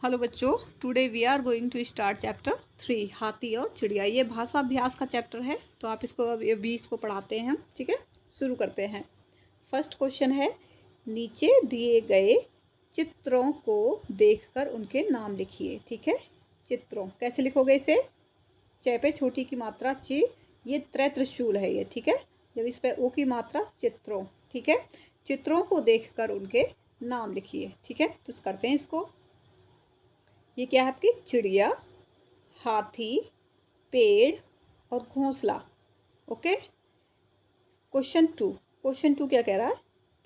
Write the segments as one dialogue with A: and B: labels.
A: Hello बच्चों, today we are going to start chapter 3 हाथी और चिड़िया। ये भाषा अभ्यास का चैप्टर है, तो आप इसको अभी इसको पढ़ाते हैं हम। ठीक है, शुरू करते हैं। फर्स्ट क्वेश्चन है, नीचे दिए गए चित्रों को देखकर उनके नाम लिखिए। ठीक है, चित्रों कैसे लिखोगे इसे? च पे छोटी की मात्रा ची, ये त्रै त्रिशूल है ये। ठीक है, जब इस पे ओ की मात्रा चित्रों। ठीक है, चित्रों को देखकर उनके नाम लिखिए। ठीक है, तो करते हैं इसको। ये क्या है आपकी? चिड़िया, हाथी, पेड़ और घोंसला। ओके। क्वेश्चन टू क्या कह रहा है?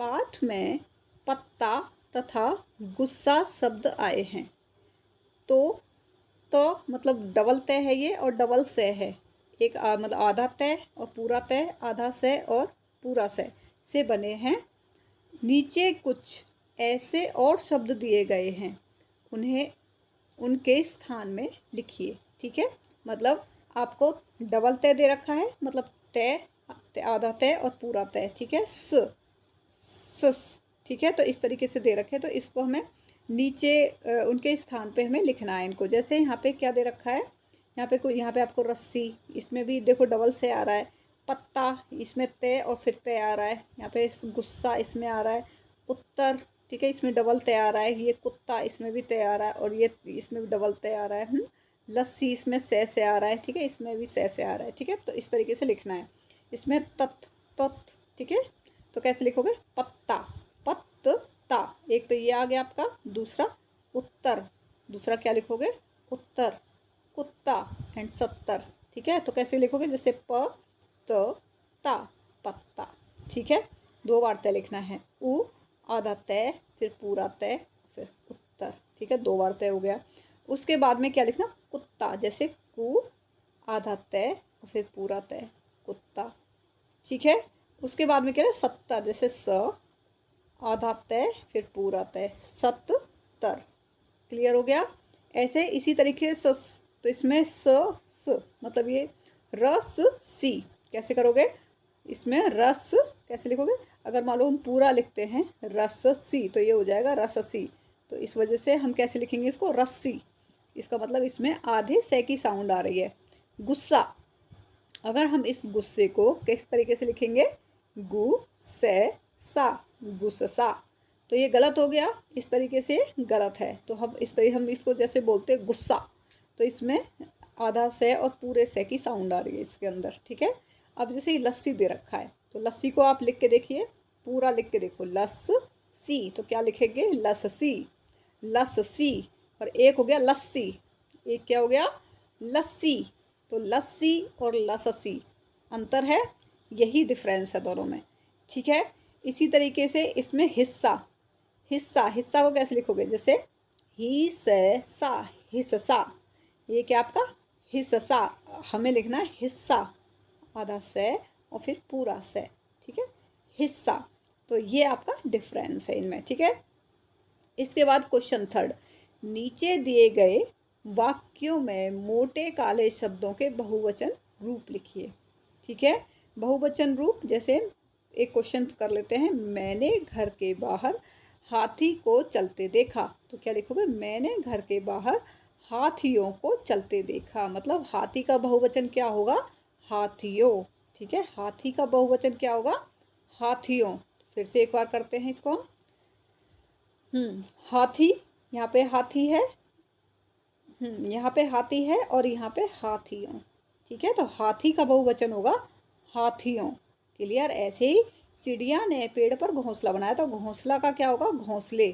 A: पाठ में पत्ता तथा गुस्सा शब्द आए हैं। तो मतलब डबल तय है ये और डबल से है। एक मतलब आधा तय और पूरा तय, आधा से और पूरा से बने हैं। नीचे कुछ ऐसे और शब्द दिए गए हैं, उन्हें उनके स्थान में लिखिए। ठीक है, मतलब आपको डबल तय दे रखा है, मतलब तय, आधा तय और पूरा तय। ठीक है, स। ठीक है, तो इस तरीके से दे रखे, तो इसको हमें नीचे उनके स्थान पे हमें लिखना है इनको। जैसे यहाँ पे क्या दे रखा है, यहाँ पे आपको रस्सी, इसमें भी देखो डबल से आ रहा है। पत्ता, इसमें तय और फिर तय आ रहा है। यहाँ पे गुस्सा, इसमें आ रहा है उत्तर। ठीक है, इसमें डबल तय आ रहा है। ये कुत्ता, इसमें भी तय आ रहा है और ये इसमें भी डबल तय आ रहा है। लस्सी, इसमें से आ रहा है। ठीक है, इसमें भी से आ रहा है। ठीक है, तो इस तरीके से लिखना है। इसमें तत्। ठीक है, तो कैसे लिखोगे? पत्ता, पत्ता। एक तो ये आ गया आपका। दूसरा उत्तर, दूसरा क्या लिखोगे? उत्तर, कुत्ता एंड 70। ठीक है, तो कैसे लिखोगे? जैसे प त ता, पत्ता। ठीक है, दो बार तय लिखना है। उ आधा तय, फिर पूरा तय, फिर उत्तर। ठीक है, दो बार तय हो गया। उसके बाद में क्या लिखना? कुत्ता, जैसे कु आधा तय और फिर पूरा तय, कुत्ता। ठीक है, उसके बाद में क्या है? 70, जैसे स आधा तय फिर पूरा तय, 70। क्लियर हो गया? ऐसे इसी तरीके से तो इसमें स मतलब ये रस सी कैसे करोगे? इसमें रस कैसे लिखोगे? अगर मान लो हम पूरा लिखते हैं रस सी, तो ये हो जाएगा रससी। तो इस वजह से हम कैसे लिखेंगे इसको? रस्सी। इसका मतलब इसमें आधे से की साउंड आ रही है। गुस्सा, अगर हम इस गुस्से को किस तरीके से लिखेंगे? गु से सा, गुस्सा। तो ये गलत हो गया, इस तरीके से गलत है। तो हम इसको जैसे बोलते हैं गुस्सा, तो इसमें आधा से और पूरे से की साउंड आ रही है इसके अंदर। ठीक है, अब जैसे ये लस्सी दे रखा है, तो लस्सी को आप लिख के देखिए, पूरा लिख के देखो, लस्सी। तो क्या लिखेंगे? लस्सी, लस्सी। और एक हो गया लस्सी, एक क्या हो गया? लस्सी। तो लस्सी और लस्सी अंतर है, यही डिफरेंस है दोनों में। ठीक है, इसी तरीके से इसमें हिस्सा, हिस्सा को कैसे लिखोगे? जैसे ही से सा, हिस्सा। ये क्या आपका? हिस्सा। हमें लिखना है हिस्सा, आधा से और फिर पूरा से। ठीक है, हिस्सा। तो ये आपका डिफरेंस है इनमें। ठीक है, इसके बाद क्वेश्चन थर्ड, नीचे दिए गए वाक्यों में मोटे काले शब्दों के बहुवचन रूप लिखिए। ठीक है, बहुवचन रूप, जैसे एक क्वेश्चन कर लेते हैं, मैंने घर के बाहर हाथी को चलते देखा। तो क्या लिखोगे? मैंने घर के बाहर हाथियों को चलते देखा। मतलब हाथी का बहुवचन क्या होगा? हाथियों। ठीक है, हाथी का बहुवचन क्या होगा? हाथियों। फिर से एक बार करते हैं इसको। हाथी, यहाँ पे हाथी है, यहाँ पे हाथी है और यहाँ पे हाथियों। ठीक है, तो हाथी का बहुवचन होगा हाथियों। क्लियर? ऐसे ही चिड़िया ने पेड़ पर घोंसला बनाया, तो घोंसला का क्या होगा? घोंसले।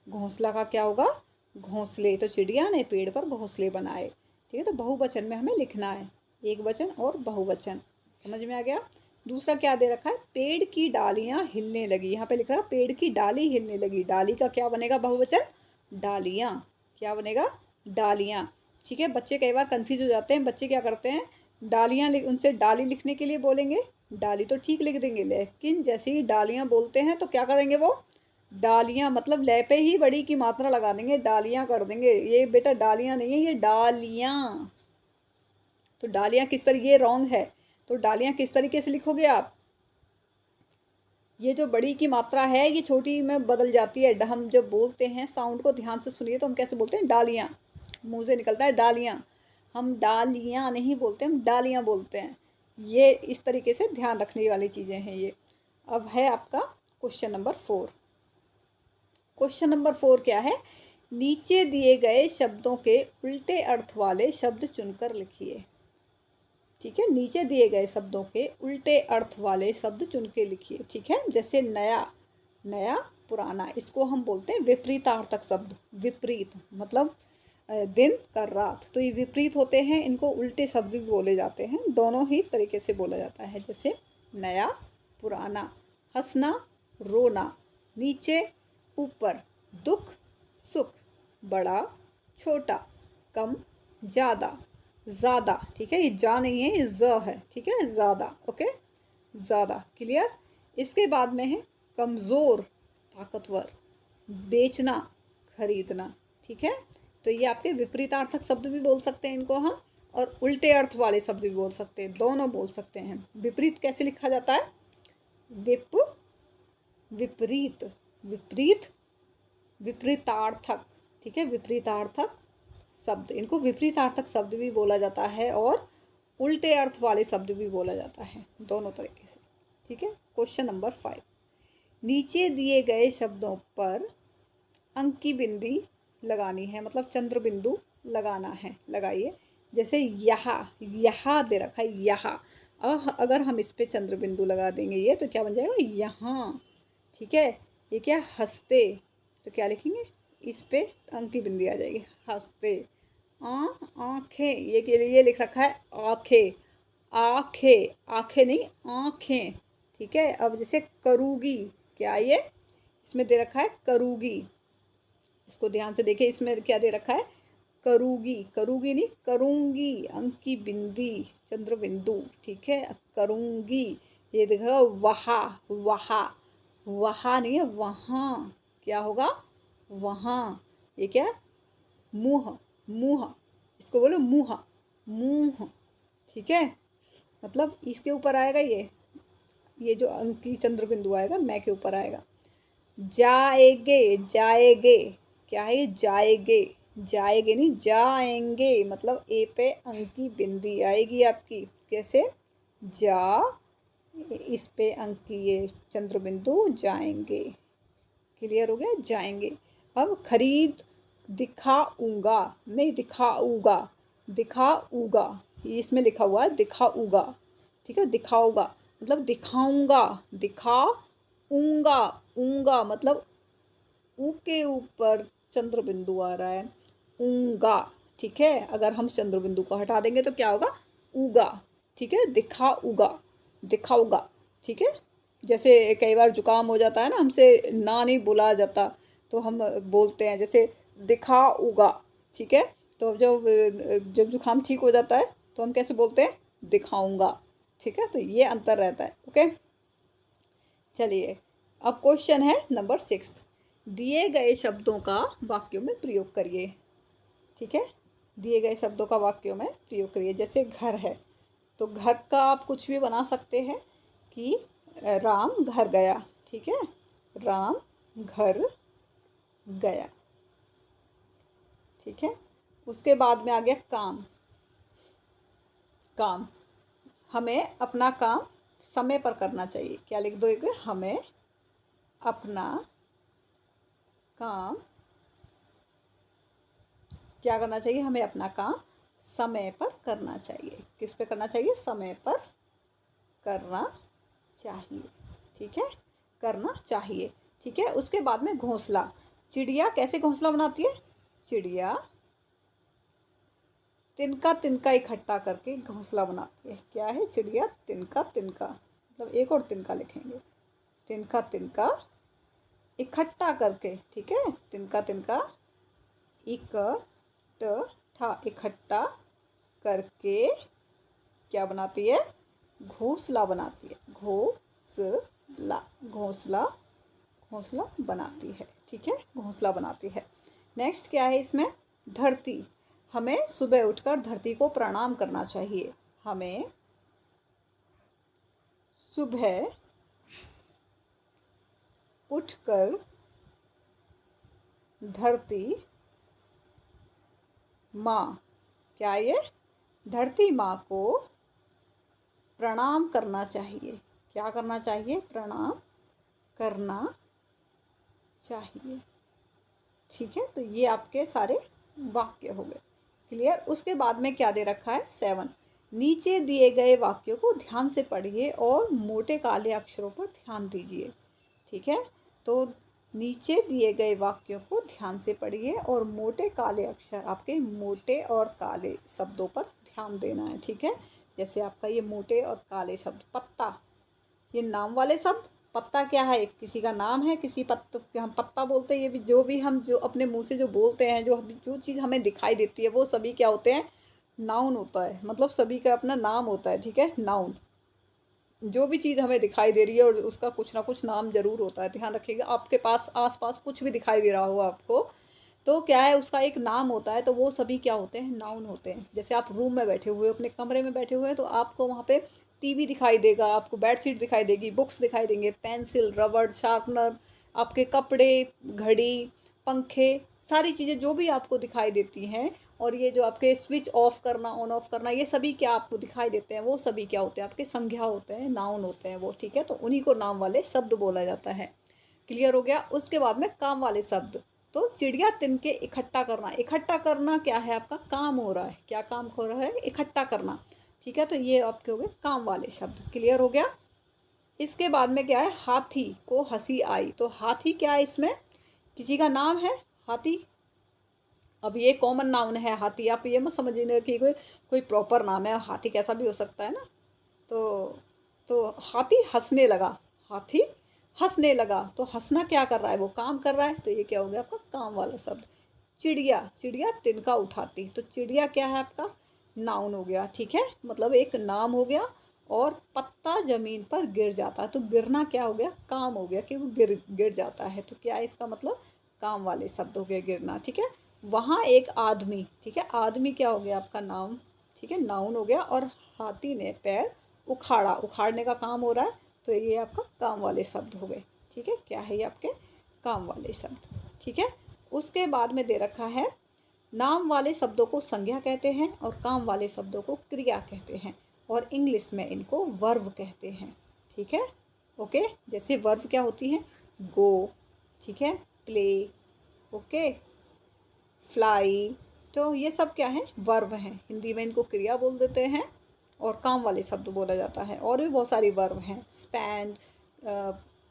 A: घोंसला का क्या होगा? घोंसले। तो चिड़िया ने पेड़ पर घोंसले बनाए। ठीक है, तो बहुवचन में हमें लिखना है, एक वचन और बहुवचन। समझ में आ गया? दूसरा क्या दे रखा है? पेड़ की डालियां हिलने लगी। यहाँ पे लिख रहा है पेड़ की डाली हिलने लगी। डाली का क्या बनेगा बहुवचन? डालियां। क्या बनेगा? डालियां। ठीक है, बच्चे कई बार कंफ्यूज हो जाते हैं। बच्चे क्या करते हैं, डालियां उनसे डाली लिखने के लिए बोलेंगे, डाली तो ठीक लिख देंगे, लेकिन जैसे ही डालियां बोलते हैं तो क्या करेंगे वो? डालियां मतलब ले पे ही बड़ी की मात्रा लगा देंगे, डालियां कर देंगे। ये बेटा डालियां नहीं है, ये डालियां। तो डालियां किस तरीके? ये रॉन्ग है। तो डालियां किस तरीके से लिखोगे आप? ये जो बड़ी की मात्रा है ये छोटी में बदल जाती है। हम जब बोलते हैं साउंड को ध्यान से सुनिए तो हम कैसे बोलते हैं, डालियाँ, मुंह से निकलता है डालियाँ, हम डालियाँ नहीं बोलते, हम डालियाँ बोलते हैं। ये इस तरीके से ध्यान रखने वाली चीज़ें हैं ये। अब है आपका क्वेश्चन नंबर 4। क्वेश्चन नंबर 4 क्या है, नीचे दिए गए शब्दों के उल्टे अर्थ वाले शब्द चुनकर लिखिए। ठीक है, नीचे दिए गए शब्दों के उल्टे अर्थ वाले शब्द चुन के लिखिए। ठीक है, जैसे नया, नया पुराना, इसको हम बोलते हैं विपरीतार्थक शब्द। विपरीत मतलब दिन कर रात, तो ये विपरीत होते हैं, इनको उल्टे शब्द भी बोले जाते हैं। दोनों ही तरीके से बोला जाता है, जैसे नया पुराना, हंसना रोना, नीचे ऊपर, दुख सुख, बड़ा छोटा, कम ज़्यादा, ज़्यादा। ठीक है, ये जा नहीं है, ये ज है। ठीक है, ज़्यादा। ओके, ज़्यादा। क्लियर। इसके बाद में है कमज़ोर ताकतवर, बेचना खरीदना। ठीक है, तो ये आपके विपरीतार्थक शब्द भी बोल सकते हैं इनको हम, और उल्टे अर्थ वाले शब्द भी बोल सकते हैं, दोनों बोल सकते हैं। विपरीत कैसे लिखा जाता है, विपरीत, विपरीत, विपरीतार्थक। ठीक है, विपरीतार्थक शब्द, इनको विपरीतार्थक शब्द भी बोला जाता है और उल्टे अर्थ वाले शब्द भी बोला जाता है, दोनों तरीके से। ठीक है, क्वेश्चन नंबर 5, नीचे दिए गए शब्दों पर अंक की बिंदी लगानी है, मतलब चंद्र बिंदु लगाना है, लगाइए। जैसे यहाँ, यहाँ दे रखा है, यहाँ, अगर हम इस पे चंद्र बिंदु लगा देंगे ये, तो क्या बन जाएगा, यहाँ। ठीक है, ये क्या, हंसते, तो क्या लिखेंगे, इस पे अंक की बिंदी आ जाएगी, हंसते। आँखें, ये लिख रखा है आँखें, आँखें, आँखें नहीं आँखें। ठीक है, अब जैसे करूँगी, क्या ये, इसमें दे रखा है करूँगी, इसको ध्यान से देखिए, इसमें क्या दे रखा है, करूँगी, करूँगी नहीं करूँगी, अंक की बिंदी, चंद्र बिंदु। ठीक है, करूँगी, ये देखो वहाँ, वहाँ, वहाँ नहीं है, वहाँ, क्या होगा, वहाँ। ये क्या, मुँह, मुँह, इसको बोलो मुँह, मुँह। ठीक है, मतलब इसके ऊपर आएगा ये जो अंक की चंद्र बिंदु आएगा, मैं के ऊपर आएगा। जाएगे, जाएगे, क्या है, जाएगे, जाएगे नहीं जाएंगे, मतलब ए पे अंक की बिंदी आएगी आपकी, कैसे, जा, इस पे अंक की ये चंद्र बिंदु, जाएंगे। क्लियर हो गया, जाएंगे। अब खरीद, दिखाऊंगा नहीं दिखाऊंगा, दिखाऊंगा, इसमें लिखा हुआ है दिखाऊंगा। ठीक है, दिखाऊंगा मतलब दिखाऊंगा, दिखाऊंगा, ऊंगा मतलब ऊ के ऊपर चंद्र बिंदु आ रहा है, ऊंगा। ठीक है, अगर हम चंद्र बिंदु को हटा देंगे तो क्या होगा, उगा। ठीक है, दिखाऊंगा, दिखाऊंगा। ठीक है, जैसे कई बार जुकाम हो जाता है ना, हमसे ना नहीं बोला जाता, तो हम बोलते हैं जैसे दिखाऊंगा। ठीक है, तो जब जुकाम ठीक हो जाता है तो हम कैसे बोलते हैं, दिखाऊंगा। ठीक है, तो ये अंतर रहता है। ओके, चलिए अब क्वेश्चन है नंबर 6, दिए गए शब्दों का वाक्यों में प्रयोग करिए। ठीक है, दिए गए शब्दों का वाक्यों में प्रयोग करिए। जैसे घर है, तो घर का आप कुछ भी बना सकते हैं कि राम घर गया। ठीक है, राम घर गया। ठीक है, उसके बाद में आ गया काम, काम, हमें अपना काम समय पर करना चाहिए। क्या लिख दोगे, हमें अपना काम क्या करना चाहिए, हमें अपना काम समय पर करना चाहिए। किस पे करना चाहिए, समय पर करना चाहिए। ठीक है, करना चाहिए। ठीक है, उसके बाद में घोंसला, चिड़िया कैसे घोंसला बनाती है, चिड़िया तिनका तिनका इकट्ठा करके घोंसला बनाती है। क्या है, चिड़िया तिनका तिनका, मतलब एक और तिनका लिखेंगे, तिनका तिनका इकट्ठा करके। ठीक है, तिनका तिनका इकट्ठा करके क्या बनाती है, घोंसला बनाती है, घोंसला, घोंसला, घोंसला बनाती है। ठीक है, घोंसला बनाती है। नेक्स्ट क्या है इसमें, धरती, हमें सुबह उठकर धरती को प्रणाम करना चाहिए। हमें सुबह उठकर धरती माँ, क्या ये, धरती माँ को प्रणाम करना चाहिए। क्या करना चाहिए, प्रणाम करना चाहिए। ठीक है, तो ये आपके सारे वाक्य हो गए। क्लियर। उसके बाद में क्या दे रखा है, 7, नीचे दिए गए वाक्यों को ध्यान से पढ़िए और मोटे काले अक्षरों पर ध्यान दीजिए। ठीक है, तो नीचे दिए गए वाक्यों को ध्यान से पढ़िए और मोटे काले अक्षर, आपके मोटे और काले शब्दों पर ध्यान देना है। ठीक है, जैसे आपका ये मोटे और काले शब्द, पत्ता, ये नाम वाले शब्द। पत्ता क्या है, किसी का नाम है, किसी पत्ते को हम पत्ता बोलते हैं। ये भी जो अपने मुंह से जो बोलते हैं, जो चीज़ हमें दिखाई देती है, वो सभी क्या होते हैं, नाउन होता है। मतलब सभी का अपना नाम होता है। ठीक है, नाउन, जो भी चीज़ हमें दिखाई दे रही है और उसका कुछ ना कुछ नाम जरूर होता है। ध्यान रखिएगा, आपके पास आसपास कुछ भी दिखाई दे रहा हो आपको, तो क्या है, उसका एक नाम होता है। तो वो सभी क्या होते हैं, नाउन होते हैं। जैसे आप रूम में बैठे हुए, अपने कमरे में बैठे हुए हैं, तो आपको वहाँ पे टीवी दिखाई देगा, आपको बेडशीट दिखाई देगी, बुक्स दिखाई देंगे, पेंसिल, रबड़, शार्पनर, आपके कपड़े, घड़ी, पंखे, सारी चीज़ें जो भी आपको दिखाई देती हैं, और ये जो आपके स्विच ऑफ करना, ऑन ऑफ करना, ये सभी क्या आपको दिखाई देते हैं, वो सभी क्या होते हैं, आपके संज्ञा होते हैं, नाउन होते हैं वो। ठीक है, तो उन्हीं को नाम वाले शब्द बोला जाता है। क्लियर हो गया। उसके बाद में काम वाले शब्द, तो चिड़िया तिनके इकट्ठा करना। इकट्ठा करना क्या है, आपका काम हो रहा है। क्या काम हो रहा है, इकट्ठा करना। ठीक है, तो ये आपके हो गए काम वाले शब्द। क्लियर हो गया। इसके बाद में क्या है, हाथी को हंसी आई। तो हाथी क्या है, इसमें किसी का नाम है हाथी। अब ये कॉमन नाउन है हाथी, आप ये मत समझिए कि कोई प्रॉपर नाम है। हाथी कैसा भी हो सकता है ना। तो हाथी हंसने लगा, हाथी हंसने लगा। तो हंसना क्या कर रहा है, वो काम कर रहा है। तो ये क्या हो गया आपका काम वाला शब्द। चिड़िया, चिड़िया तिनका उठाती। तो चिड़िया क्या है, आपका नाउन हो गया। ठीक है, मतलब एक नाम हो गया। और पत्ता जमीन पर गिर जाता है। तो गिरना क्या हो गया, काम हो गया, कि वो गिर जाता है। तो क्या है इसका मतलब, काम वाले शब्द हो गए, गिरना। ठीक है, वहाँ एक आदमी। ठीक है, आदमी क्या हो गया आपका नाम। ठीक है, नाउन हो गया। और हाथी ने पैर उखाड़ा, उखाड़ने का काम हो रहा है। तो ये आपका काम वाले शब्द हो गए। ठीक है, क्या है ये आपके काम वाले शब्द। ठीक है, उसके बाद में दे रखा है, नाम वाले शब्दों को संज्ञा कहते हैं और काम वाले शब्दों को क्रिया कहते हैं, और इंग्लिश में इनको वर्ब कहते हैं। ठीक है, ओके। जैसे वर्ब क्या होती है, गो, ठीक है, प्ले, ओके, फ्लाई। तो ये सब क्या है, वर्ब हैं। हिंदी में इनको क्रिया बोल देते हैं और काम वाले शब्द बोला जाता है। और भी बहुत सारी वर्ब हैं, स्पैंड,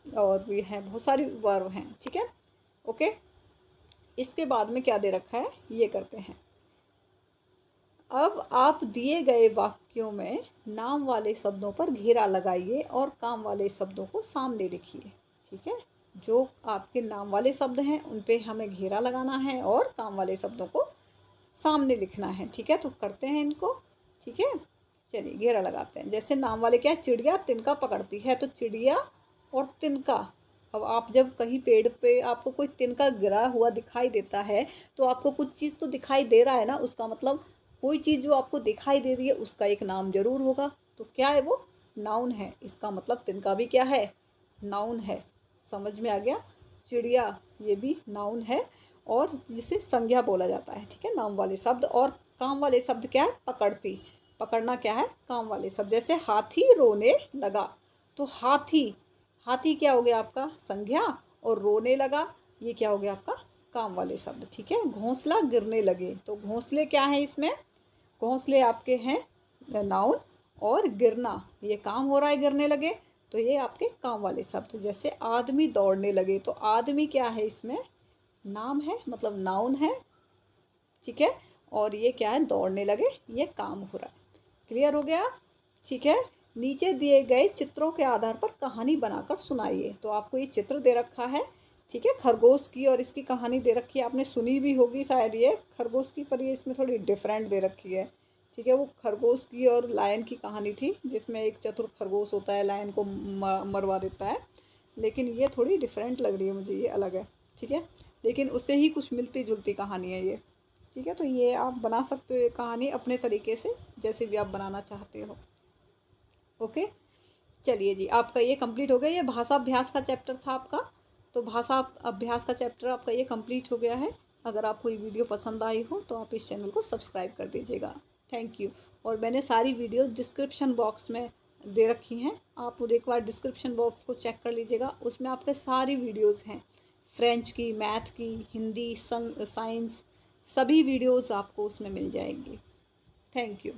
A: और भी हैं बहुत सारी वर्ब हैं। ठीक है, ओके। इसके बाद में क्या दे रखा है, ये करते हैं। अब आप दिए गए वाक्यों में नाम वाले शब्दों पर घेरा लगाइए और काम वाले शब्दों को सामने लिखिए। ठीक है, जो आपके नाम वाले शब्द हैं उन पे हमें घेरा लगाना है और काम वाले शब्दों को सामने लिखना है। ठीक है, तो करते हैं इनको। ठीक है, चलिए घेरा लगाते हैं। जैसे नाम वाले क्या है, चिड़िया तिनका पकड़ती है। तो चिड़िया और तिनका, अब आप जब कहीं पेड़ पे आपको कोई तिनका गिरा हुआ दिखाई देता है, तो आपको कुछ चीज़ तो दिखाई दे रहा है ना। उसका मतलब कोई चीज़ जो आपको दिखाई दे रही है उसका एक नाम जरूर होगा। तो क्या है वो, नाउन है। इसका मतलब तिनका भी क्या है, नाउन है। समझ में आ गया, चिड़िया ये भी नाउन है और जिसे संज्ञा बोला जाता है। ठीक है, नाम वाले शब्द। और काम वाले शब्द क्या है, पकड़ती, पकड़ना क्या है, काम वाले शब्द। जैसे हाथी रोने लगा। तो हाथी, हाथी क्या हो गया आपका संज्ञा, और रोने लगा ये क्या हो गया आपका काम वाले शब्द। ठीक है, घोंसला गिरने लगे। तो घोंसले क्या है इसमें, घोंसले आपके हैं नाउन, और गिरना ये काम हो रहा है, गिरने लगे। तो ये आपके काम वाले शब्द। जैसे आदमी दौड़ने लगे। तो आदमी क्या है इसमें, नाम है, मतलब नाउन है। ठीक है, और ये क्या है, दौड़ने लगे, ये काम हो रहा है। क्लियर हो गया। ठीक है, नीचे दिए गए चित्रों के आधार पर कहानी बनाकर सुनाइए। तो आपको ये चित्र दे रखा है। ठीक है, खरगोश की, और इसकी कहानी दे रखी है। आपने सुनी भी होगी शायद ये खरगोश की, पर ये इसमें थोड़ी डिफरेंट दे रखी है। ठीक है, वो खरगोश की और लायन की कहानी थी, जिसमें एक चतुर खरगोश होता है, लायन को मरवा देता है। लेकिन ये थोड़ी डिफरेंट लग रही है मुझे, ये अलग है। ठीक है, लेकिन उससे ही कुछ मिलती जुलती कहानी है ये। ठीक है, तो ये आप बना सकते हो ये कहानी अपने तरीके से, जैसे भी आप बनाना चाहते हो। ओके, चलिए जी, आपका ये कंप्लीट हो गया। ये भाषा अभ्यास का चैप्टर था आपका। तो भाषा अभ्यास का चैप्टर आपका ये कंप्लीट हो गया है। अगर आपको ये वीडियो पसंद आई हो तो आप इस चैनल को सब्सक्राइब कर दीजिएगा। Thank you. और मैंने सारी वीडियो डिस्क्रिप्शन बॉक्स में दे रखी हैं, आप एक बार डिस्क्रिप्शन बॉक्स को चेक कर लीजिएगा। उसमें आपके सारी वीडियोज़ हैं, फ्रेंच की, मैथ की, हिंदी, साइंस, सभी वीडियोज़ आपको उसमें मिल जाएंगी। Thank you.